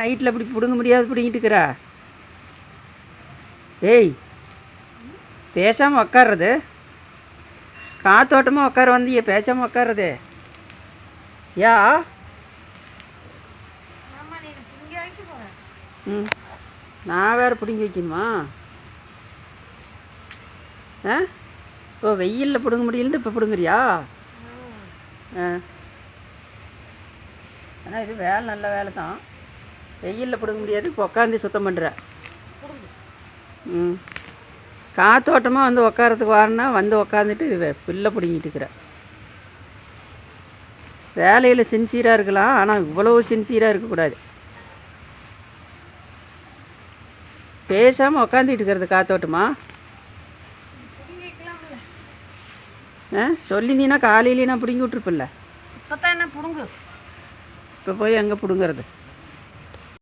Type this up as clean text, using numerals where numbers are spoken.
நைட்டில் இப்படி பிடுங்க முடியாது பிடிங்கிட்டு இருக்கிறா. ஏய், பேசாமல் உக்காடுறது, காத்தோட்டமாக உட்கார வந்தியே, பேசாமல் உட்காடுறது யா? ம், நான் வேறு பிடுங்கி வைக்கணுமா? ஆ, ஓ வெயிலில் பிடுங்க முடியலன்னு இப்போ பிடுங்குறியா? ஆ, ஆனால் இது வேலை நல்ல வேலை தான். வெயிலில் பிடுங்க முடியாது, இப்போ உட்காந்து சுத்தம் பண்ணுற. ம், காத்தோட்டமாக வந்து உக்காரத்துக்கு வாரனா வந்து உக்காந்துட்டு புல்லை பிடுங்கிட்டு இருக்கிற. வேலையில் சின்சியராக இருக்கலாம், ஆனால் இவ்வளோ சின்சியராக இருக்கக்கூடாது. பேசாமல் உக்காந்துட்டு இருக்கிறது காத்தோட்டமா? ஆ, சொல்லியிருந்தீங்கன்னா காலையிலேயே நான் பிடுங்கி விட்ருப்பில்ல. இப்போ தான் என்ன பிடுங்கு. இப்போ போய் எங்கே பிடுங்கிறது?